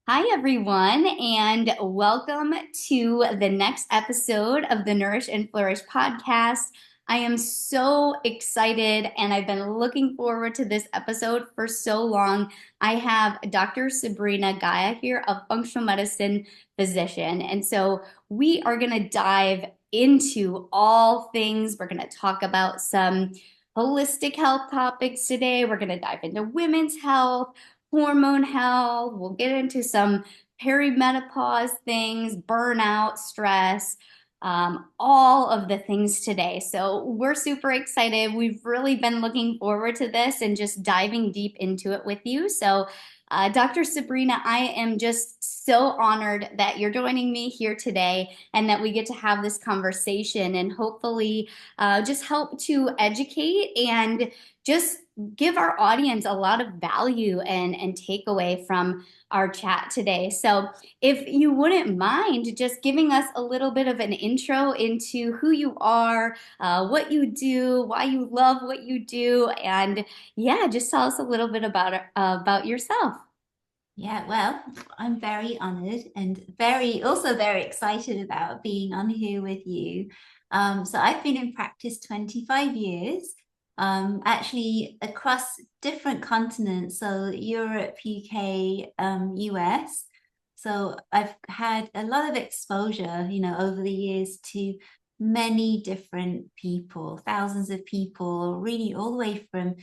Hi, everyone, and welcome to the next episode of the Nourish and Flourish podcast. I am so excited, and I've been looking forward to this episode for so long. I have Dr. Sabrina Gya here, a functional medicine physician. And so we are going to dive into all things. We're going to talk about some holistic health topics today. We're going to dive into women's health, hormone health. We'll get into some perimenopause things, burnout, stress, all of the things today. So we're super excited. We've really been looking forward to this and just diving deep into it with you. So, Dr. Sabrina, I am just so honored that you're joining me here today and that we get to have this conversation and hopefully just help to educate and just give our audience a lot of value and takeaway from our chat today. So, if you wouldn't mind just giving us a little bit of an intro into who you are, what you do, why you love what you do, and yeah, just tell us a little bit about yourself. Yeah, well, I'm very honored and very excited about being on here with you. So I've been in practice 25 years, actually across different continents, so Europe, UK, US. So I've had a lot of exposure, over the years to many different people, thousands of people, really all the way from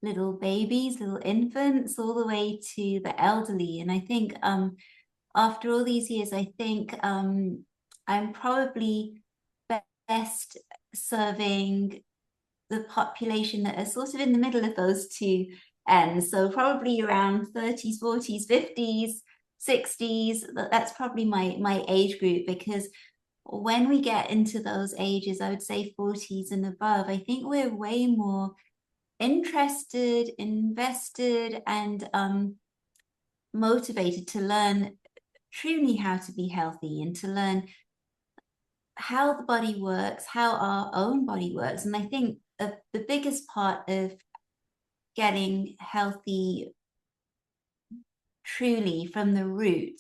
little babies, little infants, all the way to the elderly. And I think after all these years, I think I'm probably best serving the population that are sort of in the middle of those two ends. So probably around 30s, 40s, 50s, 60s. That's probably my age group, because when we get into those ages, I would say 40s and above, I think we're way more interested, invested, and motivated to learn truly how to be healthy and to learn how the body works, how our own body works. And I think the biggest part of getting healthy truly from the root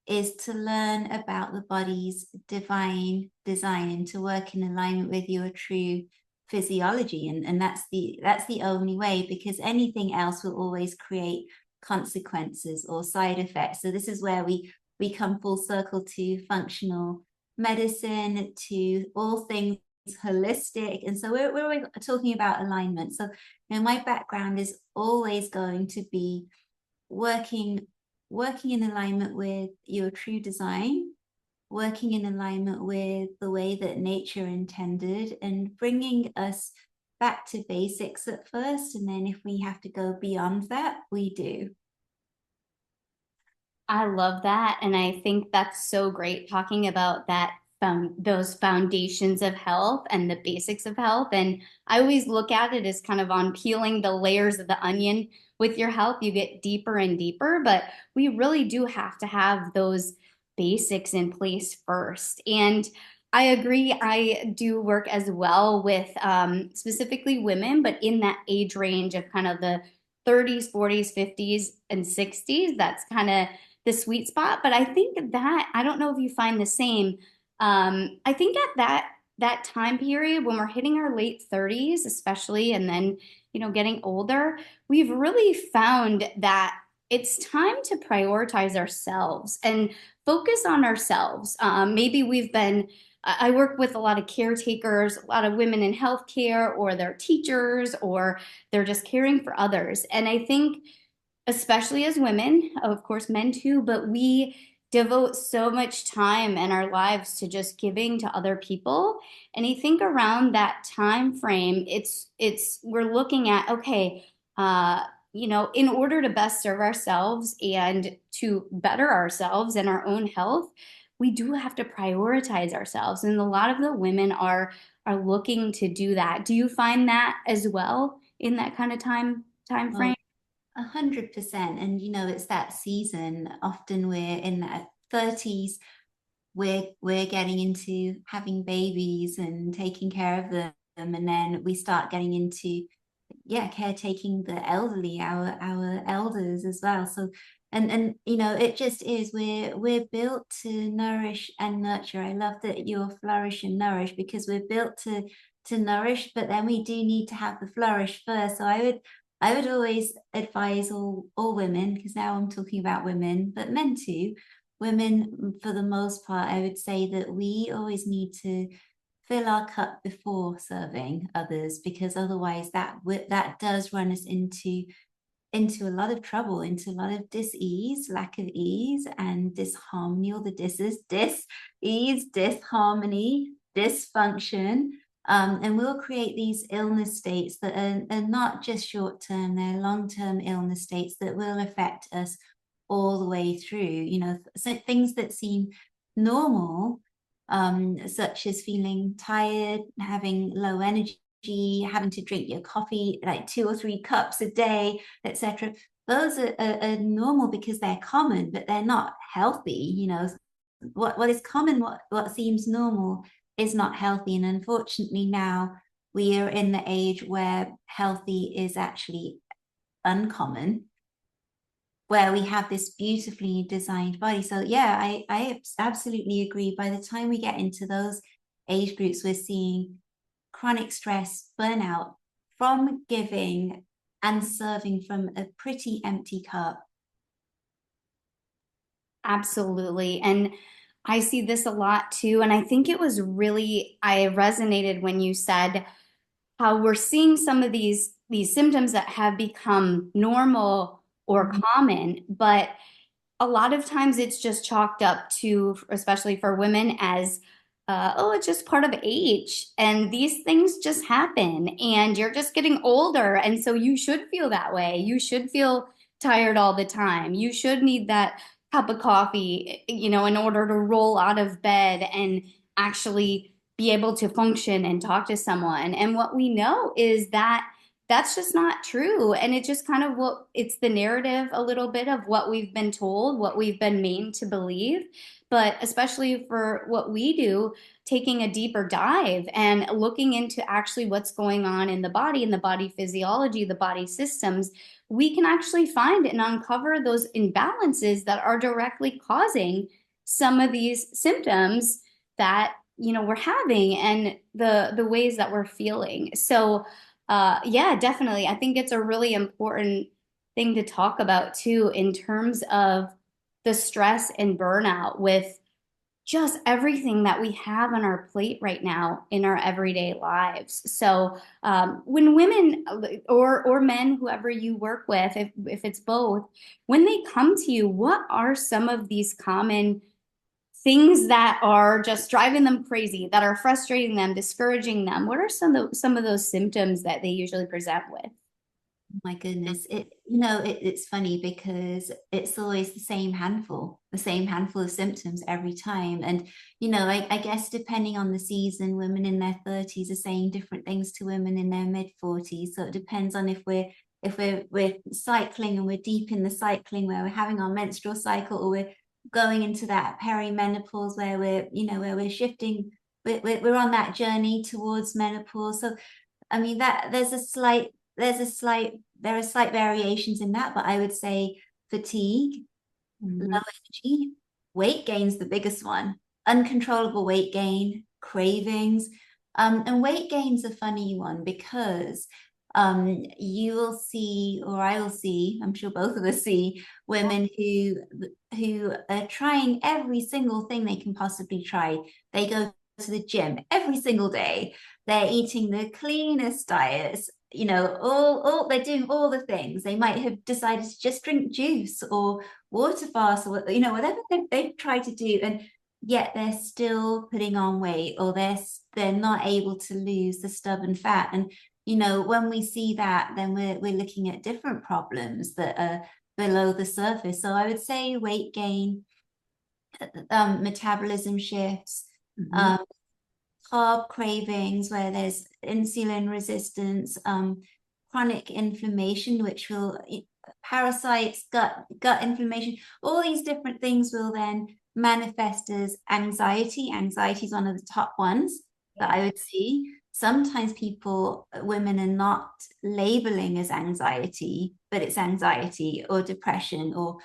is to learn about the body's divine design and to work in alignment with your true physiology. And that's the only way, because anything else will always create consequences or side effects. So this is where we come full circle to functional medicine, to all things holistic. And so we're talking about alignment. So my background is always going to be working working in alignment with your true design, working in alignment with the way that nature intended, and bringing us back to basics at first. And then if we have to go beyond that, we do. I love that. And I think that's so great talking about that those foundations of health and the basics of health. And I always look at it as kind of on peeling the layers of the onion with your health. You get deeper and deeper, but we really do have to have those basics in place first. And I agree. I do work as well with specifically women, but in that age range of kind of the 30s, 40s, 50s, and 60s. That's kind of the sweet spot. But I think that I don't know if you find the same. I think at that time period when we're hitting our late 30s, especially, and then getting older, we've really found that it's time to prioritize ourselves and focus on ourselves. Maybe we've been I work with a lot of caretakers, a lot of women in healthcare, or they're teachers, or they're just caring for others. And I think especially as women, of course, men too, but we devote so much time in our lives to just giving to other people. And I think around that time frame, it's we're looking at, okay, in order to best serve ourselves and to better ourselves and our own health, we do have to prioritize ourselves. And a lot of the women are looking to do that. Do you find that as well in that kind of time frame? Oh, 100%. And it's that season. Often we're in that 30s, we're getting into having babies and taking care of them. And then we start getting into, yeah, caretaking the elderly, our elders as well. So And it just is, we're built to nourish and nurture. I love that you're flourish and nourish, because we're built to nourish, but then we do need to have the flourish first. So I would always advise all women, because now I'm talking about women, but men too. Women, for the most part, I would say that we always need to fill our cup before serving others, because otherwise that does run us into a lot of trouble, into a lot of dis-ease, lack of ease, and disharmony, or the dis-ease, disharmony, dysfunction. And we'll create these illness states that are not just short-term, they're long-term illness states that will affect us all the way through. So things that seem normal, such as feeling tired, having low energy, having to drink your coffee like 2 or 3 cups a day, etc. Those are normal because they're common, but they're not healthy. What is common, what seems normal, is not healthy. And unfortunately, now we are in the age where healthy is actually uncommon, where we have this beautifully designed body. So yeah, I absolutely agree. By the time we get into those age groups, we're seeing chronic stress, burnout from giving and serving from a pretty empty cup. Absolutely. And I see this a lot too. And I think I resonated when you said how we're seeing some of these symptoms that have become normal or common, but a lot of times it's just chalked up to, especially for women, as oh, it's just part of age, and these things just happen, and you're just getting older, and so you should feel that way. You should feel tired all the time. You should need that cup of coffee, in order to roll out of bed and actually be able to function and talk to someone. And what we know is that that's just not true. And it just kind of it's the narrative a little bit of what we've been told, what we've been made to believe. But especially for what we do, taking a deeper dive and looking into actually what's going on in the body and the body physiology, the body systems, we can actually find and uncover those imbalances that are directly causing some of these symptoms that we're having, and the ways that we're feeling. So yeah, definitely. I think it's a really important thing to talk about too, in terms of the stress and burnout with just everything that we have on our plate right now in our everyday lives. So when women or men, whoever you work with, if it's both, when they come to you, what are some of these common things that are just driving them crazy, that are frustrating them, discouraging them? What are some of those symptoms that they usually present with? My goodness, it's funny because it's always the same handful of symptoms every time. And I guess depending on the season, women in their 30s are saying different things to women in their mid 40s. So it depends on if we're cycling and we're deep in the cycling, where we're having our menstrual cycle, or we're going into that perimenopause where we're shifting, we're on that journey towards menopause. So I mean, that there are slight variations in that, but I would say fatigue, Mhm. low energy, weight gain's the biggest one, uncontrollable weight gain, cravings. And weight gain's a funny one, because you will see, or I will see, I'm sure both of us see, women who are trying every single thing they can possibly try. They go to the gym every single day. They're eating the cleanest diets, all they're doing all the things. They might have decided to just drink juice or water fast, or whatever they've tried to do, and yet they're still putting on weight, or they're not able to lose the stubborn fat. And when we see that, then we're looking at different problems that are below the surface. So I would say weight gain, metabolism shifts, Mhm. um, carb cravings, where there's insulin resistance, chronic inflammation, which will parasites, gut inflammation, all these different things will then manifest as anxiety. Anxiety is one of the top ones that Yeah. I would see. sometimes women are not labeling as anxiety, but it's anxiety or depression or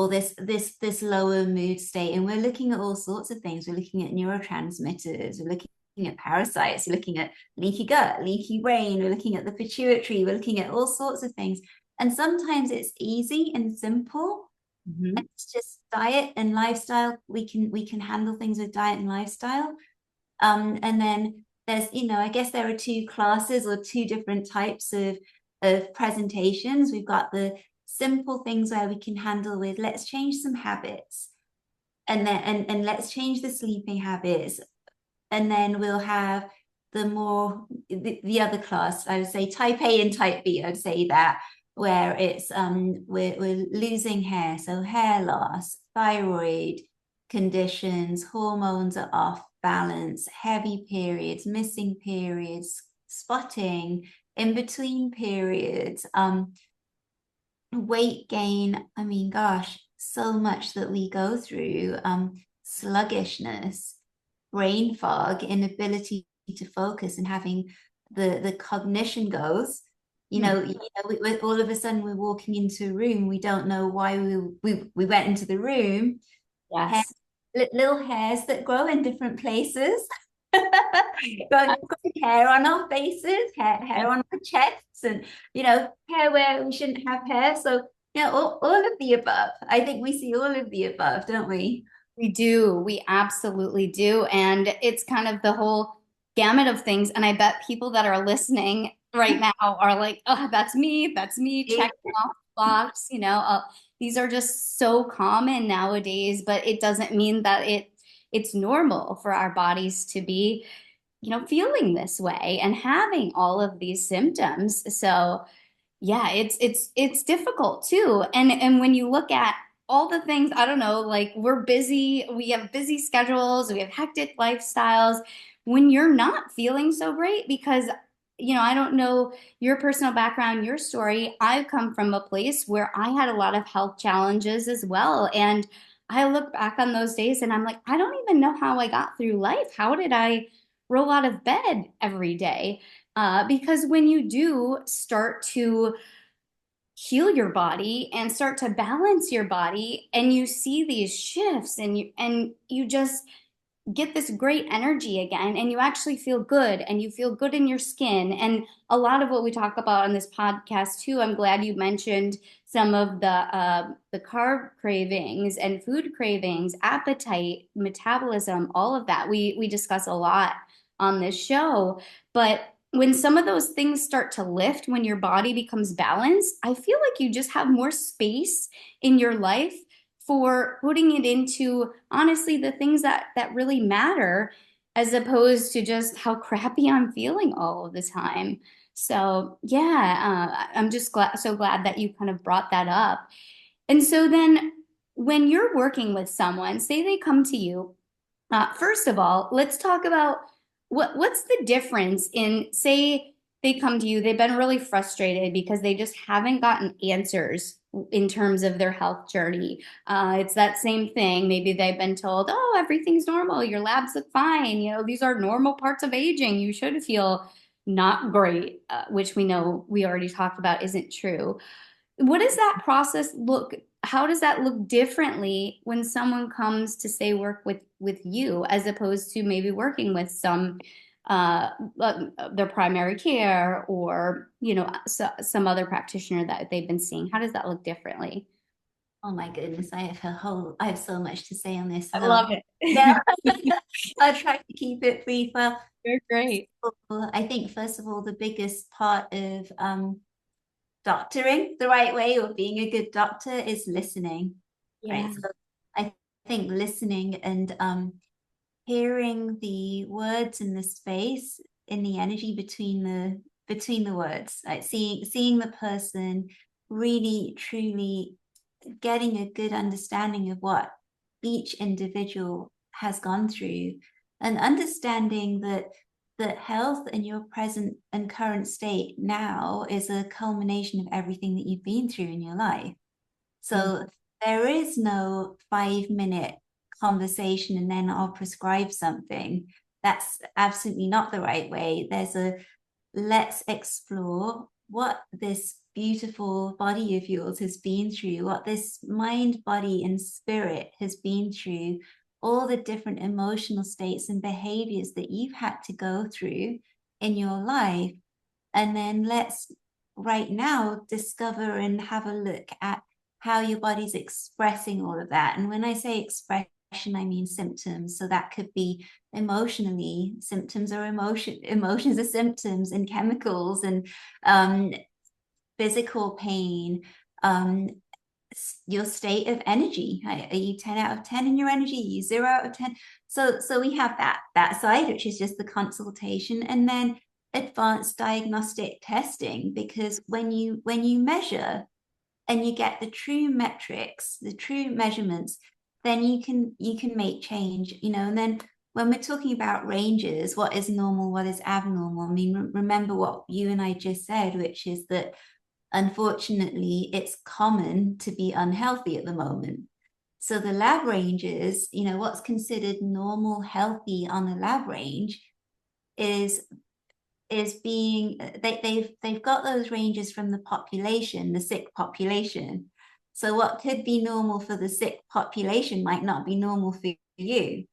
this lower mood state. And we're looking at all sorts of things. We're looking at neurotransmitters, we're looking at parasites, we're looking at leaky gut, leaky brain, we're looking at the pituitary, we're looking at all sorts of things. And sometimes it's easy and simple. Mhm. It's just diet and lifestyle. We can handle things with diet and lifestyle. And then there's, I guess there are two classes or two different types of presentations. We've got the simple things where we can handle with, let's change some habits, and then and let's change the sleeping habits. And then we'll have the other class, I would say type A and type B, I'd say that, where it's we're losing hair, so hair loss, thyroid conditions, hormones are off balance, heavy periods, missing periods, spotting, in between periods, weight gain. I mean, gosh, so much that we go through, sluggishness, brain fog, inability to focus, and having the cognition goes. With all of a sudden we're walking into a room, we don't know why we went into the room. Hair, Yes. little hairs that grow in different places. got hair on our faces, hair on our chests, and hair where we shouldn't have hair. So all of the above. I think we see all of the above, don't we? We do. We absolutely do. And it's kind of the whole gamut of things. And I bet people that are listening right now are like, oh, that's me. That's me checking off the box. These are just so common nowadays, but it doesn't mean that it's normal for our bodies to be, feeling this way and having all of these symptoms. So yeah, it's difficult too. And when you look at all the things, I don't know, like we're busy, we have busy schedules, we have hectic lifestyles. When you're not feeling so great, because I don't know your personal background, your story. I've come from a place where I had a lot of health challenges as well. And I look back on those days and I'm like, I don't even know how I got through life. How did I roll out of bed every day? Because when you do start to heal your body and start to balance your body and you see these shifts and you just get this great energy again and you actually feel good and you feel good in your skin and a lot of what we talk about on this podcast too. I'm glad you mentioned some of the carb cravings and food cravings, appetite, metabolism, all of that we discuss a lot on this show. But when some of those things start to lift, when your body becomes balanced, I feel like you just have more space in your life for putting it into honestly the things that really matter as opposed to just how crappy I'm feeling all of the time. So yeah, I'm just so glad that you kind of brought that up. And so then when you're working with someone, say they come to you, first of all, let's talk about what's the difference in, say, they come to you, they've been really frustrated because they just haven't gotten answers in terms of their health journey. It's that same thing. Maybe they've been told, oh, everything's normal, your labs look fine. These are normal parts of aging. You should feel not great, which we know we already talked about isn't true. What does that process look? How does that look differently when someone comes to say work with you as opposed to maybe working with uh, their primary care or some other practitioner that they've been seeing? How does that look differently? Oh my goodness, I have so much to say on this. I love Yeah, it. I'll try to keep it brief. Well, You're great. I think first of all, the biggest part of doctoring the right way or being a good doctor is listening, right? Yeah. So I think listening and hearing the words in the space, in the energy between the words, like seeing the person, really truly getting a good understanding of what each individual has gone through, and understanding that health in your present and current state now is a culmination of everything that you've been through in your life. Mm. So there is no 5-minute conversation and then I'll prescribe something. that's absolutely not the right way. There's a let's explore what this beautiful body of yours has been through, what this mind, body, and spirit has been through, all the different emotional states and behaviors that you've had to go through in your life. And then let's right now discover and have a look at how your body's expressing all of that. And when I say expression, I mean symptoms. So that could be emotionally, symptoms are emotions are symptoms, and chemicals, and physical pain, um, your state of energy. Are you 10 out of 10 in your energy? Are you 0 out of 10? So we have that side, which is just the consultation, and then advanced diagnostic testing, because when you measure and you get the true metrics, the true measurements, then you can make change, and then when we're talking about ranges, what is normal, what is abnormal, I mean, remember what you and I just said, which is that unfortunately it's common to be unhealthy at the moment. So the lab ranges, what's considered normal, healthy on the lab range is being they've got those ranges from the population, the sick population. So what could be normal for the sick population might not be normal for you.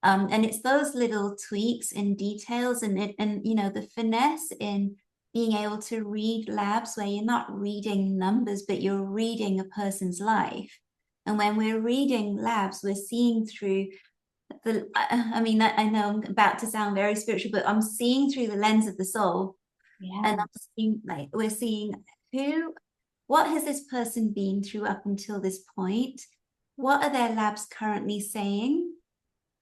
And it's those little tweaks and details, and the finesse in being able to read labs where you're not reading numbers, but you're reading a person's life. And when we're reading labs, we're seeing through I mean, I know I'm about to sound very spiritual, but I'm seeing through the lens of the soul. And Yeah. I'm seeing, like, we're seeing what has this person been through up until this point? What are their labs currently saying?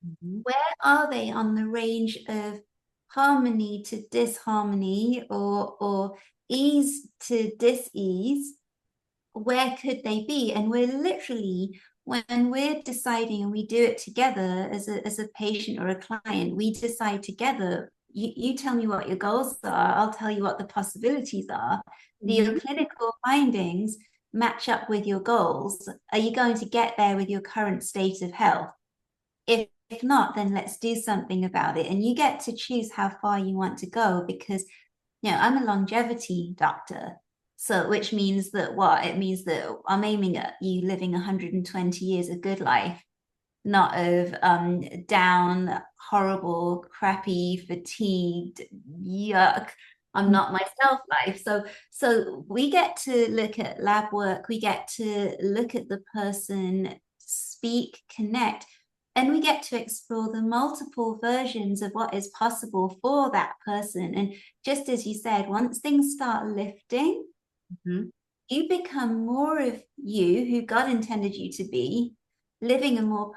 Mhm. Where are they on the range of harmony to disharmony, or ease to dis-ease? Where could they be? And we're literally, when we're deciding, and we do it together as a patient or a client, we decide together. You tell me what your goals are, I'll tell you what the possibilities are. Do your Mhm. clinical findings match up with your goals? Are you going to get there with your current state of health? If not, then let's do something about it. And you get to choose how far you want to go, because I'm a longevity doctor. So, which means that what? It means that I'm aiming at you living 120 years of good life, not of down, horrible, crappy, fatigued, yuck, I'm not myself life. So we get to look at lab work, we get to look at the person, speak, connect, and we get to explore the multiple versions of what is possible for that person. And just as you said, once things start lifting, Mhm. you become more of you who God intended you to be, living a more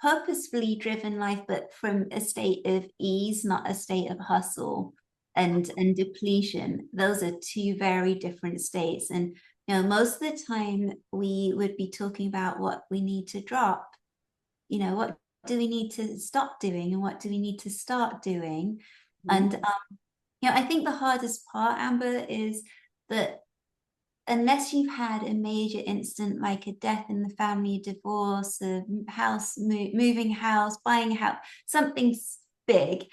purposefully driven life, but from a state of ease, not a state of hustle and depletion. Those are two very different states. And most of the time we would be talking about what we need to drop. What do we need to stop doing, and what do we need to start doing? Mhm. And I think the hardest part, Amber, is that unless you've had a major incident like a death in the family, a divorce, a house, moving house, buying a house, something big,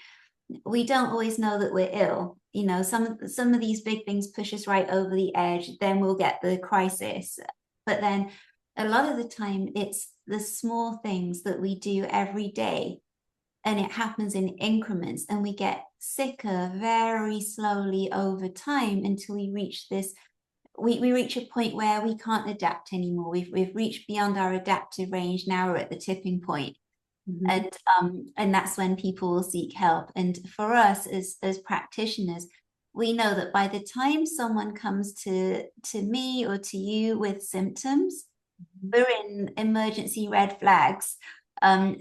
we don't always know that we're ill. Some of these big things push us right over the edge, then we'll get the crisis. But then a lot of the time it's the small things that we do every day, and it happens in increments, and we get sicker very slowly over time until we reach this we reach a point where we can't adapt anymore. We've reached beyond our adaptive range. Now we're at the tipping point. Mhm. And that's when people will seek help. And for us as practitioners, we know that by the time someone comes to me or to you with symptoms, we're in emergency red flags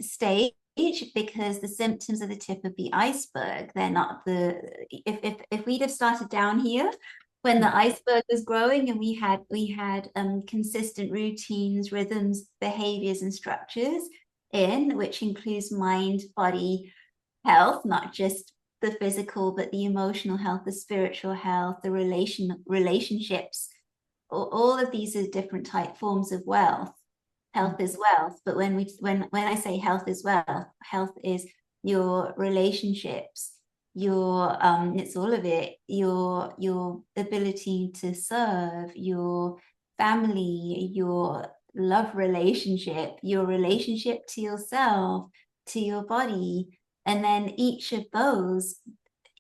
stage, because the symptoms are the tip of the iceberg. They're not the if we'd have started down here when the iceberg was growing, and we had consistent routines, rhythms, behaviors, and structures which includes mind, body health, not just the physical, but the emotional health, the spiritual health, the relationships. All of these are different type forms of wealth. Health is wealth, but when I say health is wealth, health is your relationships, your it's all of it, your ability to serve, your family, your love relationship, your relationship to yourself, to your body, and then each of those,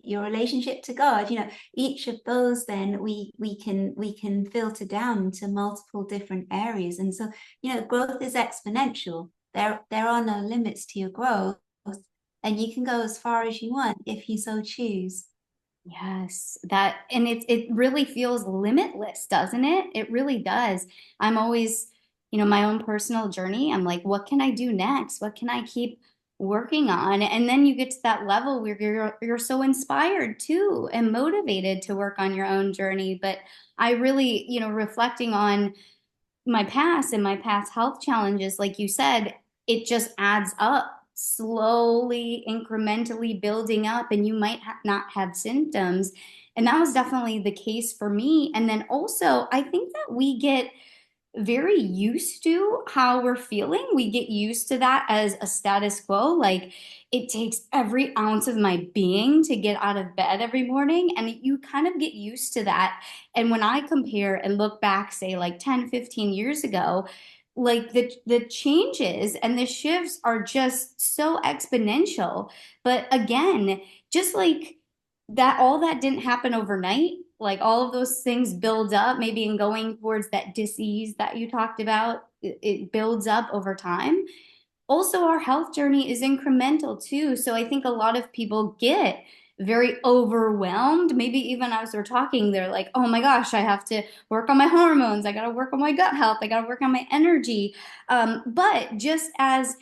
your relationship to God, each of those, then we can filter down to multiple different areas. And so, growth is exponential. There are no limits to your growth, and you can go as far as you want if you so choose. Yes, that and it really feels limitless, doesn't it? It really does. I'm always, my own personal journey. I'm like, what can I do next? What can I keep working on? And then you get to that level where you're so inspired too and motivated to work on your own journey. But I really, reflecting on my past and my past health challenges, like you said, it just adds up slowly, incrementally building up, and you might not have symptoms. And that was definitely the case for me. And then also, I think that we get very used to how we're feeling. We get used to that as a status quo. Like it takes every ounce of my being to get out of bed every morning. And you kind of get used to that. And when I compare and look back, say like 10, 15 years ago, like the changes and the shifts are just so exponential. But again, just like that, all that didn't happen overnight. Like all of those things build up, maybe in going towards that disease that you talked about, it builds up over time. Also, our health journey is incremental too. So I think a lot of people get very overwhelmed. Maybe even as we're talking, they're like, oh my gosh, I have to work on my hormones. I got to work on my gut health. I got to work on my energy. But just as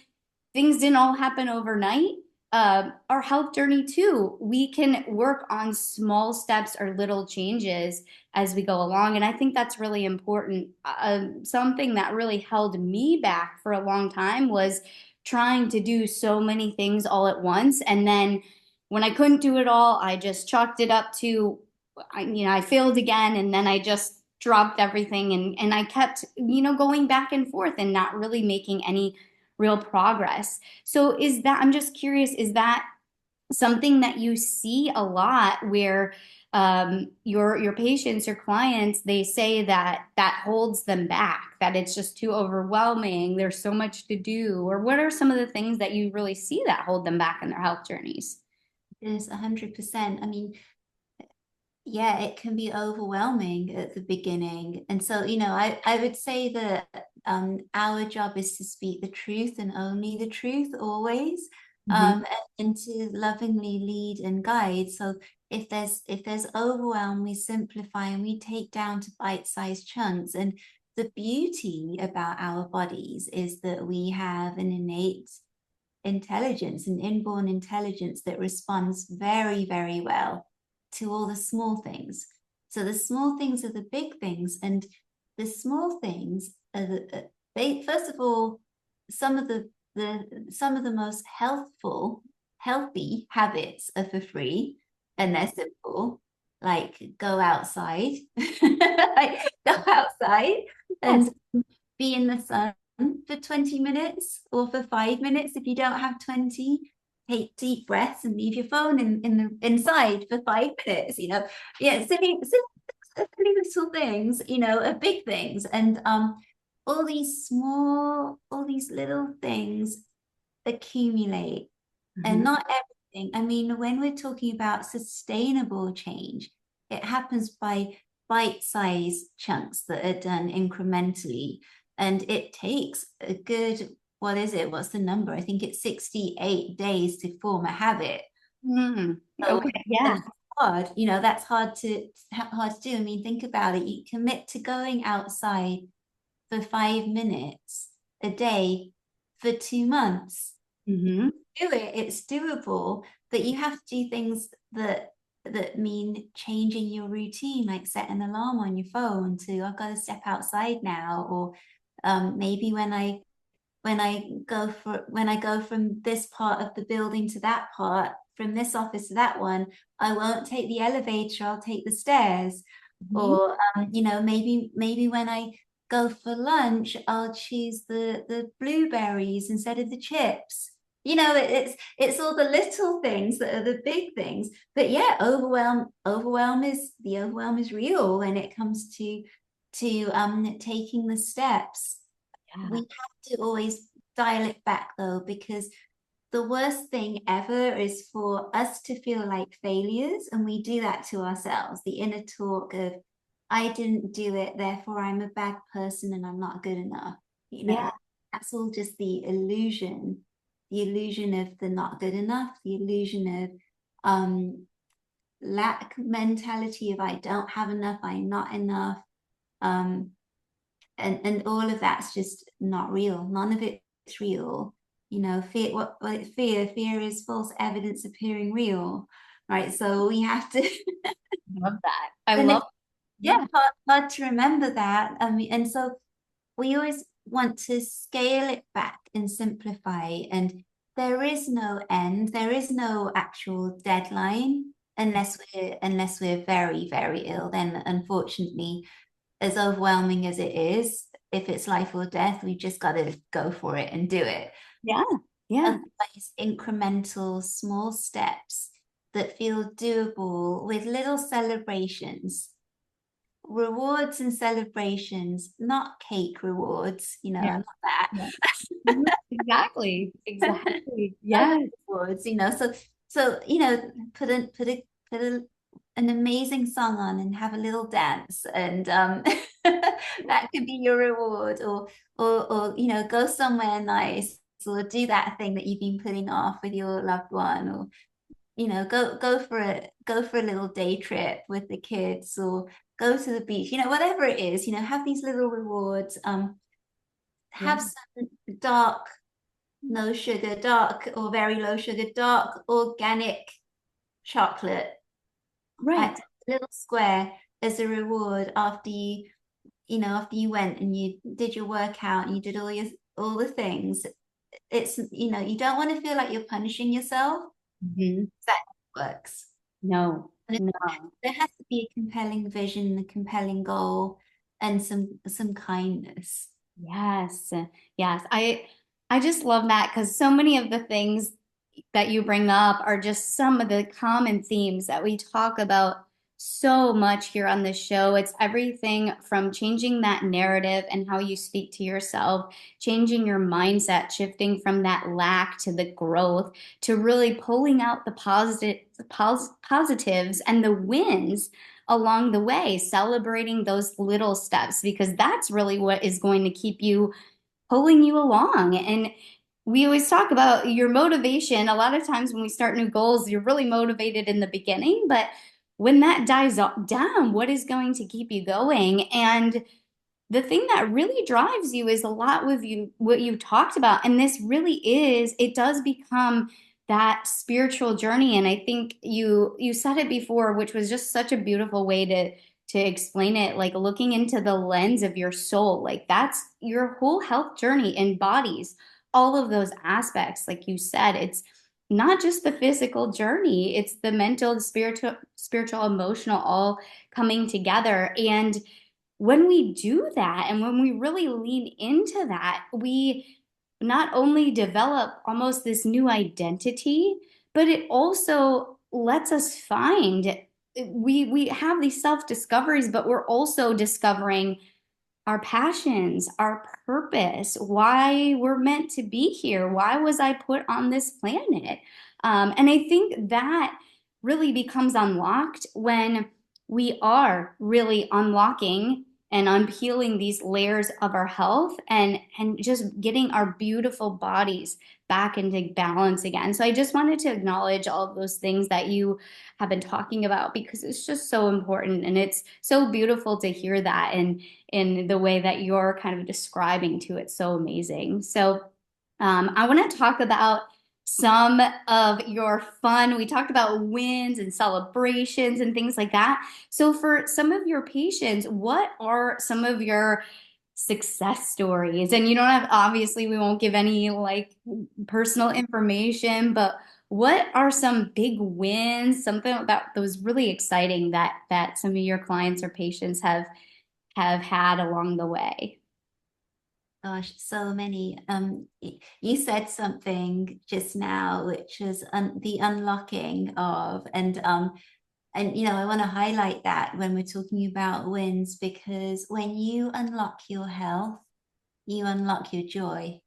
things didn't all happen overnight. Our health journey too. We can work on small steps or little changes as we go along. And I think that's really important. Something that really held me back for a long time was trying to do so many things all at once. And then when I couldn't do it all, I just chalked it up to, I failed again. And then I just dropped everything and I kept, going back and forth and not really making any real progress. So I'm just curious, is that something that you see a lot where your patients, your clients, they say that that holds them back, that it's just too overwhelming, there's so much to do, or what are some of the things that you really see that hold them back in their health journeys? It is 100%. I mean, yeah, it can be overwhelming at the beginning. And so, I would say that our job is to speak the truth and only the truth always, Mhm. and to lovingly lead and guide. So if there's overwhelm, we simplify and we take down to bite-sized chunks. And the beauty about our bodies is that we have an innate intelligence, an inborn intelligence that responds very, very well to all the small things. So the small things are the big things, and the small things are they first of all, some of the most healthy habits are for free, and they're simple, like go outside, like go outside Yes. and be in the sun for 20 minutes or for 5 minutes. If you don't have 20, take deep breaths and leave your phone in the inside for 5 minutes. Yeah, silly little things, are big things. And all these little things accumulate, and Mhm. not everything. I mean, when we're talking about sustainable change, it happens by bite-sized chunks that are done incrementally. And it takes a good, what is it? What's the number? I think it's 68 days to form a habit. Mm. So Okay, yeah. that's hard, that's hard to do. I mean, think about it. You commit to going outside for 5 minutes a day for 2 months. Hmm. Do it, it's doable, but you have to do things that mean changing your routine, like set an alarm on your phone to, I've got to step outside now. Or maybe when I go from this part of the building to that part, from this office to that one, I won't take the elevator, I'll take the stairs. Hmm. Or maybe when I go for lunch, I'll choose the blueberries instead of the chips. it's all the little things that are the big things. But yeah, overwhelm is real when it comes to taking the steps. We Yeah. have to always dial it back though, because the worst thing ever is for us to feel like failures, and we do that to ourselves. The inner talk of, I didn't do it, therefore I'm a bad person and I'm not good enough. Yeah. That's all just the illusion of the not good enough, the illusion of lack mentality of I don't have enough, I'm not enough. Um, and all of that's just not real. None of it's real. Fear, fear is false evidence appearing real, right? So we have to Love that. I and love, it's, yeah. hard to remember that. And so we always want to scale it back and simplify, and there is no end, there is no actual deadline, unless we're very, very ill. Then unfortunately, as overwhelming as it is, if it's life or death, we just got to go for it and do it. Yeah. Yeah. Otherwise, incremental, small steps that feel doable with little celebrations, rewards and celebrations, not cake rewards, Yeah. not that. Yeah. Mhm. Exactly. Exactly. Other Yes. rewards, so put an amazing song on and have a little dance, and that could be your reward, or go somewhere nice, or do that thing that you've been putting off with your loved one, or go for a little day trip with the kids, or go to the beach, whatever it is, have these little rewards. Yeah. Have some dark, no sugar, dark or very low sugar, dark organic chocolate, Right. a little square, as a reward after you went and you did your workout and you did all the things. It's, you don't want to feel like you're punishing yourself. Mhm. That works. No. And No. there has to be a compelling vision, a compelling goal, and some kindness. Yes. Yes. I just love that because so many of the things that you bring up are just some of the common themes that we talk about so much here on this show. It's everything from changing that narrative and how you speak to yourself, changing your mindset, shifting from that lack to the growth, to really pulling out the positives and the wins along the way, celebrating those little steps, because that's really what is going to keep you pulling you along. And we always talk about your motivation. A lot of times when we start new goals, you're really motivated in the beginning, but when that dies down, what is going to keep you going? And the thing that really drives you is a lot with you, what you talked about. And this really is, it does become that spiritual journey. And I think you said it before, which was just such a beautiful way to explain it, like looking into the lens of your soul. Like that's your whole health journey embodies all of those aspects. Like you said, it's not just the physical journey, it's the mental, the spiritual, emotional, all coming together. And when we do that and when we really lean into that, we not only develop almost this new identity, but it also lets us find we have these self discoveries, but we're also discovering our passions, our purpose, why we're meant to be here, why was I put on this planet? And I think that really becomes unlocked when we are really unlocking and unpeeling these layers of our health and just getting our beautiful bodies back into balance again. So I just wanted to acknowledge all of those things that you have been talking about because it's just so important and it's so beautiful to hear that and in the way that you're kind of describing to it. So amazing. So I want to talk about some of your fun. We talked about wins and celebrations and things like that. So for some of your patients, what are some of your success stories? And you don't have, obviously, we won't give any like personal information, but what are some big wins, something that was really exciting that some of your clients or patients have had along the way? gosh, so many. You said something just now, which was the unlocking of, and I want to highlight that when we're talking about wins, because when you unlock your health, you unlock your joy,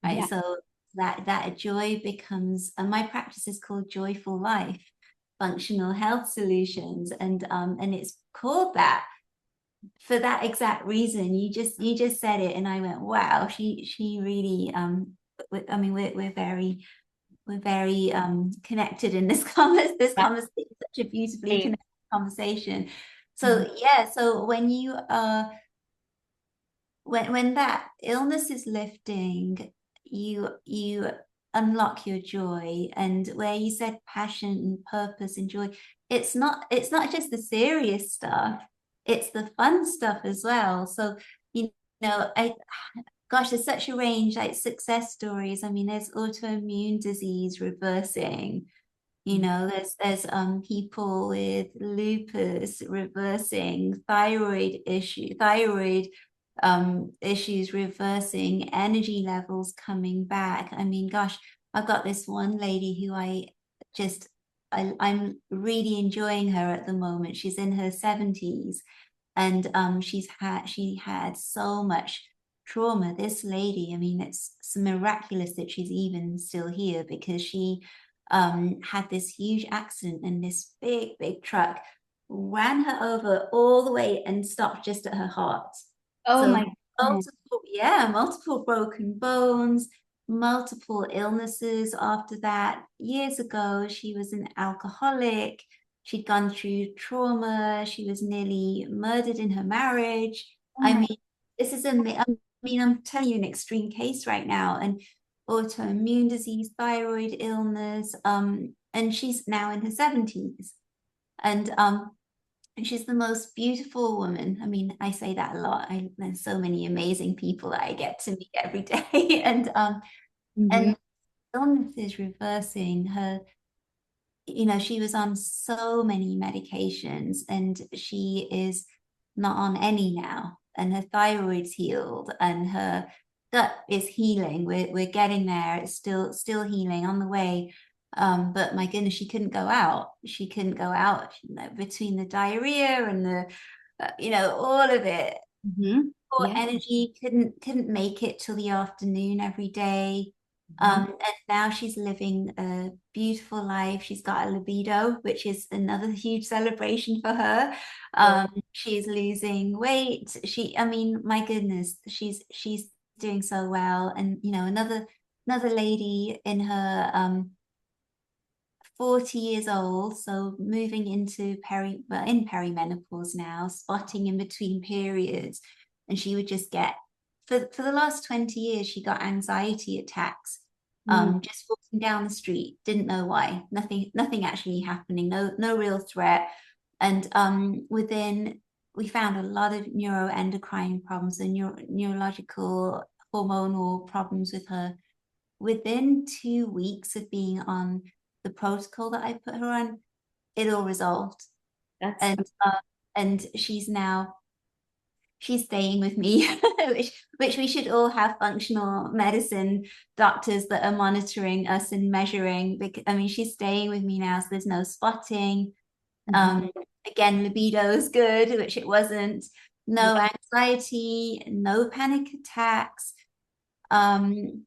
right? Yeah. So that joy becomes, and my practice is called Joyful Life, Functional Health Solutions, and it's called that for that exact reason. You just said it, and I went, wow, she really I mean, we're very connected in this this Yeah. conversation, such a beautifully Same. connected conversation. Mhm. So yeah, so when you when that illness is lifting, you unlock your joy. And where you said passion and purpose and joy, it's not just the serious stuff, it's the fun stuff as well. So you I gosh, there's such a range, like success stories. I mean, there's autoimmune disease reversing. There's people with lupus reversing, thyroid issues reversing, energy levels coming back. I mean, gosh, I've got this one lady who I'm really enjoying her at the moment. She's in her 70s, and she had so much trauma. This lady, I mean, it's miraculous that she's even still here, because she had this huge accident, and this big truck ran her over all the way and stopped just at her heart. Oh So my goodness. multiple broken bones, multiple illnesses after that. Years ago, she was an alcoholic. She'd gone through trauma. She was nearly murdered in her marriage. Oh I my. mean, I'm telling you an extreme case right now, and autoimmune disease, thyroid illness, and she's now in her 70s. And she's the most beautiful woman. I mean, I say that a lot. There's so many amazing people that I get to meet every day. Mhm. And illness is reversing her. She was on so many medications, and she is not on any now. And her thyroid's healed, and her gut is healing. We're getting there. It's still healing on the way. But my goodness, she couldn't go out. She couldn't go out, between the diarrhea and all of it. Mhm. Poor Yeah. energy, couldn't make it till the afternoon every day. Mhm. And now she's living a beautiful life. She's got a libido, which is another huge celebration for her. Good. She's losing weight. I mean, my goodness, she's doing so well. And another lady in her 40 years old, so moving into in perimenopause now, spotting in between periods. And she would just get, for the last 20 years, she got anxiety attacks, Mm. just walking down the street, didn't know why, nothing actually happening, no real threat. And we found a lot of neuroendocrine problems and neurological hormonal problems with her. Within 2 weeks of being on the protocol that I put her on, it all resolved. That's And she's staying with me, which we should all have functional medicine doctors that are monitoring us and measuring. Because I mean, she's staying with me now, so there's no spotting. mhm. Um, Again, libido is good, which it wasn't. No Yeah. anxiety, no panic attacks.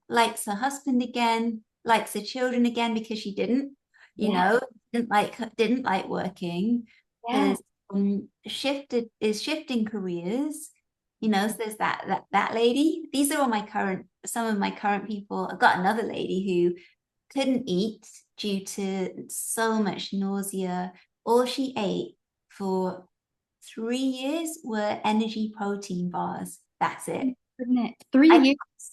Likes her husband again, likes her children again, because she didn't, you Yeah. know, didn't like working, Yeah. has shifting careers. So there's that lady. These are some of my current people. I've got another lady who couldn't eat due to so much nausea. All she ate for 3 years were energy protein bars. That's it. Goodness. 3 years. I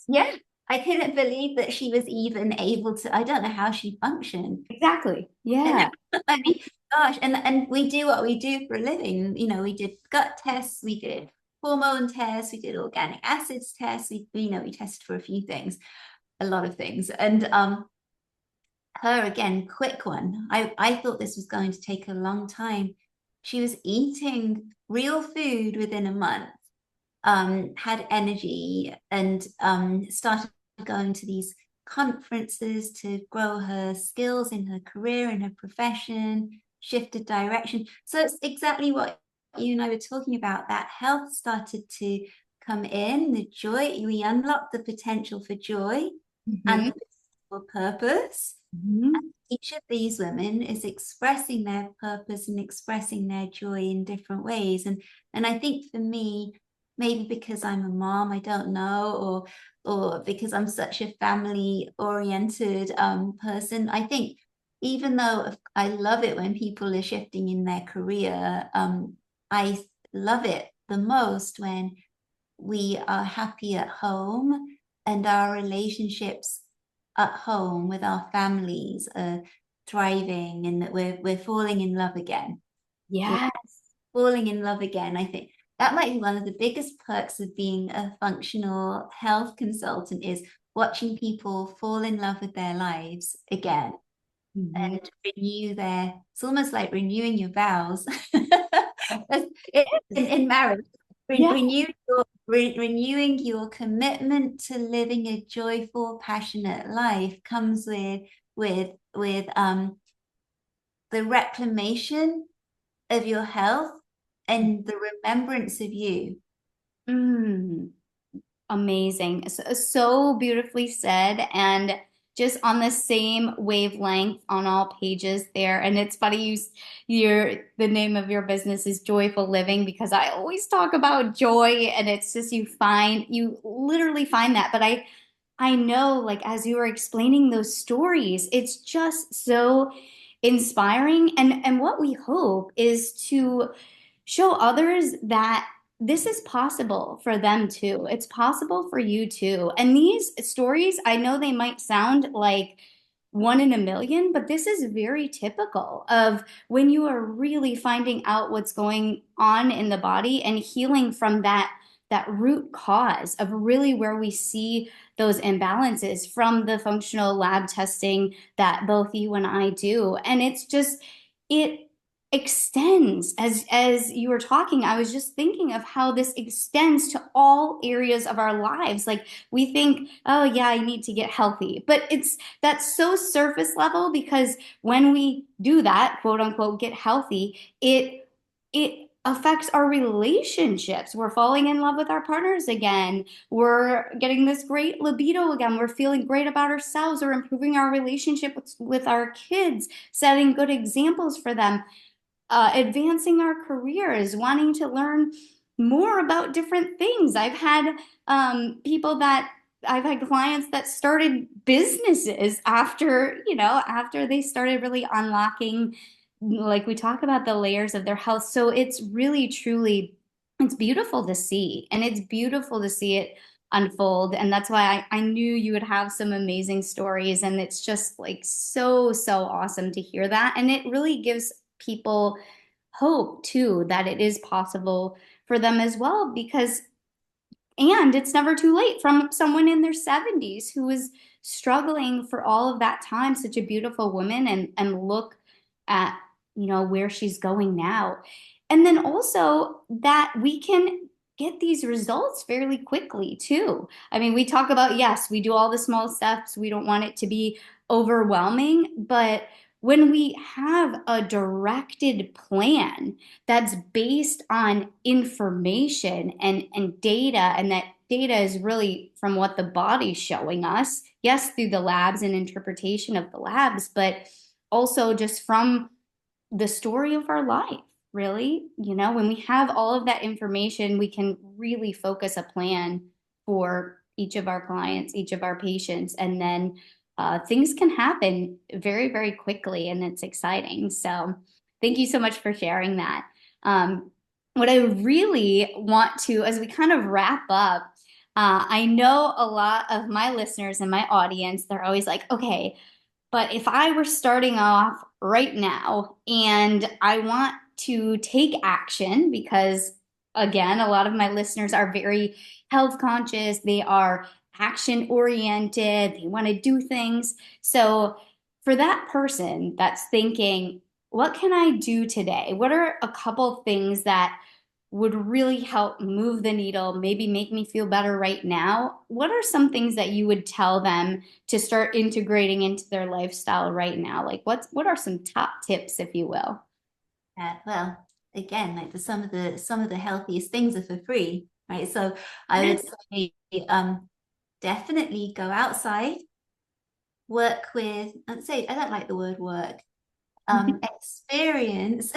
Yeah, I couldn't believe that she was even able to. I don't know how she functioned. Exactly. And Yeah. I mean, gosh, and we do what we do for a living. We did gut tests, we did hormone tests, we did organic acids tests. We tested for a few things, a lot of things. And her again, quick one. I thought this was going to take a long time. She was eating real food within a month. had energy and started going to these conferences to grow her skills in her career, in her profession, shifted direction. So it's exactly what you and I were talking about. That health started to come in, the joy, we unlocked the potential for joy and Mhm. the for purpose. Mhm. Each of these women is expressing their purpose and expressing their joy in different ways. And I think for me, maybe because I'm a mom, I don't know, or because I'm such a family oriented person, I think even though I love it when people are shifting in their career, I love it the most when we are happy at home and our relationships at home with our families are thriving and that we're falling in love again. We're Yes. falling in love again. I think that might be one of the biggest perks of being a functional health consultant is watching people fall in love with their lives again Mhm. and renew their, it's almost like renewing your vows in marriage. Yeah. Renewing your commitment to living a joyful, passionate life comes with the reclamation of your health and the remembrance of you. Mm. Amazing. So beautifully said. And just on the same wavelength on all pages there. And it's funny the name of your business is Joyful Living because I always talk about joy and it's just you literally find that. But I know like as you were explaining those stories, it's just so inspiring. And what we hope is to show others that this is possible for them too. It's possible for you too. And these stories, I know they might sound like one in a million, but this is very typical of when you are really finding out what's going on in the body and healing from that root cause of really where we see those imbalances from the functional lab testing that both you and I do. And it's just it extends as you were talking. I was just thinking of how this extends to all areas of our lives. Like we think, oh yeah, I need to get healthy, but it's that's so surface level because when we do that, quote unquote, get healthy, it affects our relationships. We're falling in love with our partners again. We're getting this great libido again. We're feeling great about ourselves. We're improving our relationship with our kids, setting good examples for them, advancing our careers, wanting to learn more about different things. People that I've had clients that started businesses after they started really unlocking, like we talk about the layers of their health. So it's really, truly, it's beautiful to see. And it's beautiful to see it unfold. And that's why I knew you would have some amazing stories. And it's just like so, so awesome to hear that. And it really gives people hope too that it is possible for them as well because and it's never too late from someone in their 70s who was struggling for all of that time, such a beautiful woman, and look at, where she's going now. And then also that we can get these results fairly quickly too. I mean, we talk about, yes, we do all the small steps. We don't want it to be overwhelming, but when we have a directed plan that's based on information and data, and that data is really from what the body's showing us, yes, through the labs and interpretation of the labs, but also just from the story of our life, really. When we have all of that information, we can really focus a plan for each of our clients, each of our patients, and then things can happen very, very quickly, and it's exciting. So, thank you so much for sharing that. What I really want to, as we kind of wrap up, I know a lot of my listeners and my audience, they're always like, okay, but if I were starting off right now and I want to take action, because again, a lot of my listeners are very health conscious, they are action oriented, they want to do things. So, for that person that's thinking, what can I do today? What are a couple things that would really help move the needle, maybe make me feel better right now, what are some things that you would tell them to start integrating into their lifestyle right now? Like what are some top tips, if you will? Well, again, like some of the healthiest things are for free, right? So I would say definitely go outside, work with, I'd say I don't like the word work, experience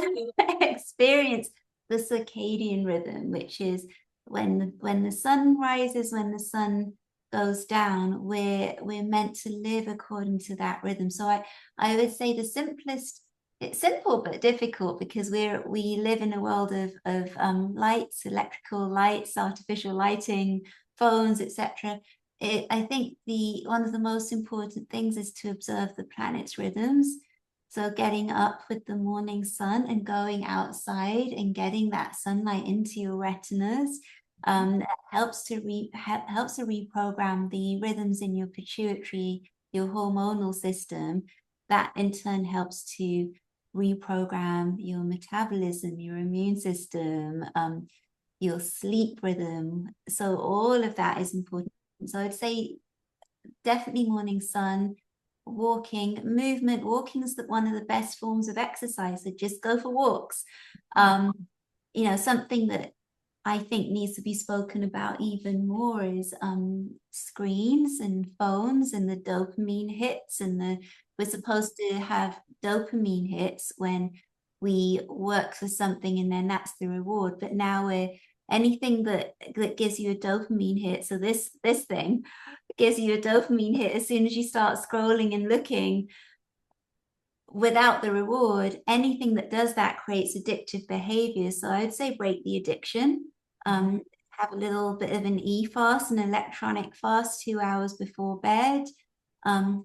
experience the circadian rhythm, which is when the sun rises, when the sun goes down, we're meant to live according to that rhythm. So I would say the simplest, it's simple but difficult because we live in a world of lights, electrical lights, artificial lighting, phones, etc. I think the one of the most important things is to observe the planet's rhythms. So getting up with the morning sun and going outside and getting that sunlight into your retinas helps to helps to reprogram the rhythms in your pituitary, your hormonal system. That in turn helps to reprogram your metabolism, your immune system, your sleep rhythm. So all of that is important. So I'd say definitely morning sun, walking, movement. Walking is one of the best forms of exercise. So just go for walks. Something that I think needs to be spoken about even more is screens and phones and the dopamine hits we're supposed to have dopamine hits when we work for something and then that's the reward. But now we're anything that gives you a dopamine hit. So this thing gives you a dopamine hit as soon as you start scrolling and looking without the reward. Anything that does that creates addictive behavior. So I would say break the addiction. Have a little bit of an e-fast, an electronic fast 2 hours before bed.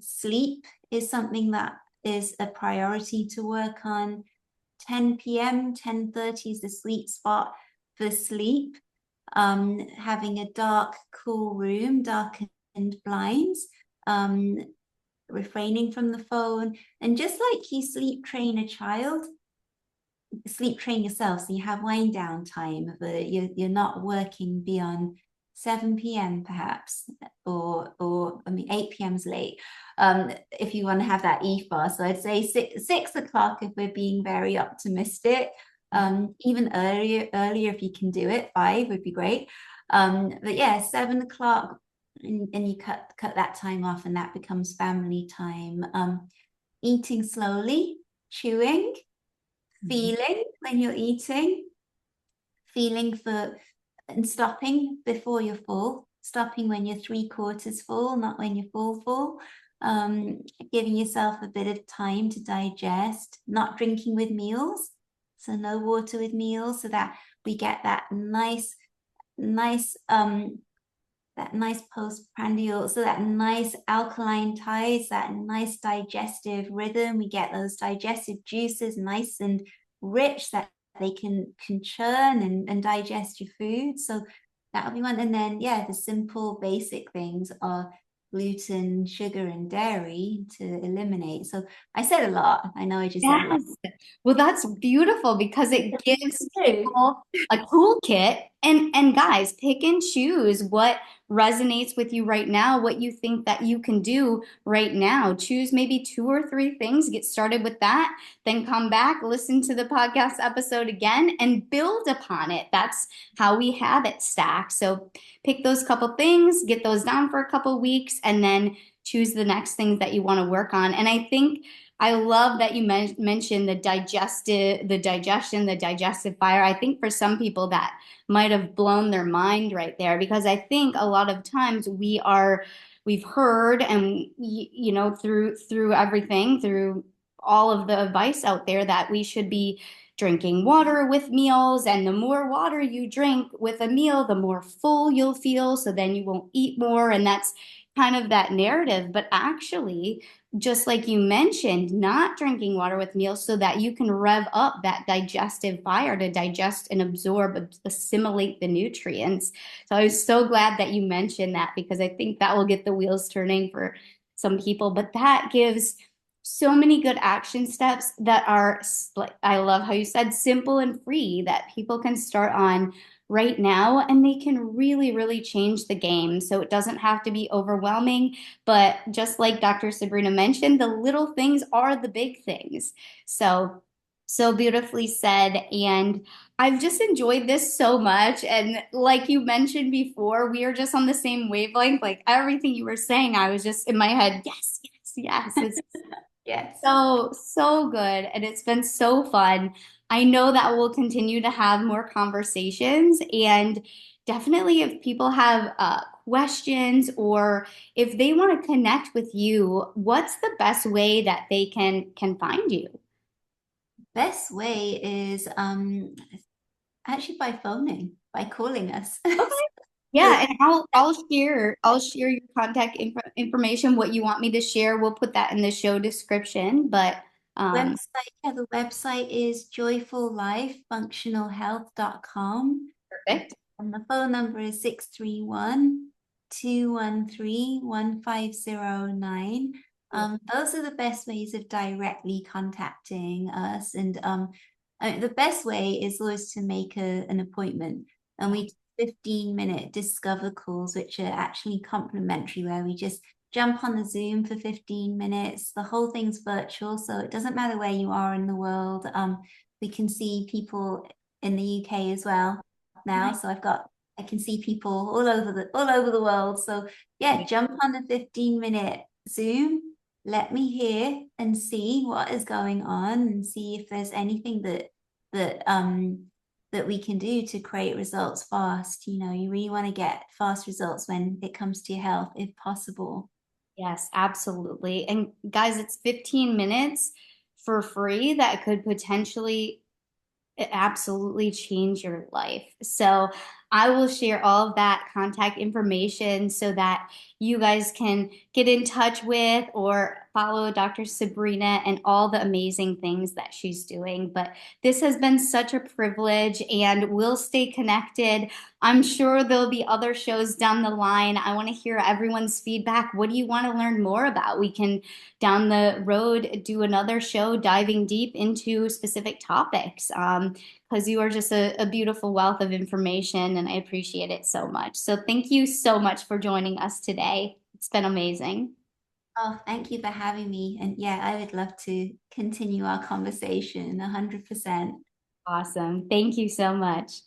Sleep is something that is a priority to work on. 10 p.m., 10:30 is the sweet spot for sleep. Having a dark, cool room, darkened blinds, refraining from the phone. And just like you sleep train a child, sleep train yourself. So you have wind down time, but you're not working beyond 7 p.m. perhaps, or I mean 8 p.m. is late. If you want to have that e-fast. So I'd say 6 o'clock if we're being very optimistic. Even earlier if you can do it, 5 would be great. But yeah, 7 o'clock, and you cut that time off, and that becomes family time. Eating slowly, chewing, feeling when you're eating, feeling for and stopping before you're full, stopping when you're 3/4 full, not when you're full. Giving yourself a bit of time to digest, not drinking with meals, so no water with meals, so that we get that nice postprandial, so that nice alkaline tides, that nice digestive rhythm. We get those digestive juices nice and rich that they can churn and digest your food. So that'll be one. And then yeah, the simple basic things are gluten, sugar, and dairy to eliminate. So I said a lot. I know I just said a lot. Yes. Well, that's beautiful because it gives people a toolkit, and guys, pick and choose what resonates with you right now, what you think that you can do right now. Choose maybe 2 or 3 things, get started with that, then come back, listen to the podcast episode again and build upon it. That's how we habit stack. So pick those couple things, get those down for a couple weeks, and then choose the next things that you want to work on. And I think I love that you mentioned the digestion, the digestive fire. I think for some people that might have blown their mind right there because I think a lot of times we've heard and through everything, through all of the advice out there that we should be drinking water with meals, and the more water you drink with a meal, the more full you'll feel, so then you won't eat more, and that's kind of that narrative. But actually, just like you mentioned, not drinking water with meals so that you can rev up that digestive fire to digest and absorb, assimilate the nutrients. So I was so glad that you mentioned that because I think that will get the wheels turning for some people. But that gives so many good action steps that are like I love how you said simple and free that people can start on right now and they can really really change the game. So it doesn't have to be overwhelming, but just like Dr. Sabrina mentioned, the little things are the big things. So so beautifully said, and I've just enjoyed this so much. And like you mentioned before, we are just on the same wavelength. Like everything you were saying, I was just in my head, yes, yes, yes. It's Yes. so, so good. And it's been so fun. I know that we'll continue to have more conversations. And definitely, if people have questions or if they want to connect with you, what's the best way that they can find you? Best way is actually by phoning, by calling us. Okay. So Yeah, and I'll share your contact information, what you want me to share. We'll put that in the show description. But um, the website is joyfullifefunctionalhealth.com. perfect. And the phone number is 631-213-1509. Those are the best ways of directly contacting us. And the best way is always to make an appointment. And we do 15-minute discover calls, which are actually complimentary, where we just jump on the Zoom for 15 minutes. The whole thing's virtual, so it doesn't matter where you are in the world. We can see people in the UK as well now. So I can see people all over the world. So yeah, jump on the 15-minute Zoom. Let me hear and see what is going on and see if there's anything that we can do to create results fast. You know, you really want to get fast results when it comes to your health, if possible. Yes, absolutely. And guys, it's 15 minutes for free that could potentially absolutely change your life. So I will share all of that contact information so that you guys can get in touch with or follow Dr. Sabrina and all the amazing things that she's doing. But this has been such a privilege and we'll stay connected. I'm sure there'll be other shows down the line. I want to hear everyone's feedback. What do you want to learn more about? We can down the road do another show diving deep into specific topics because you are just a beautiful wealth of information and I appreciate it so much. So thank you so much for joining us today. It's been amazing. Oh, thank you for having me. And yeah, I would love to continue our conversation 100%. Awesome. Thank you so much.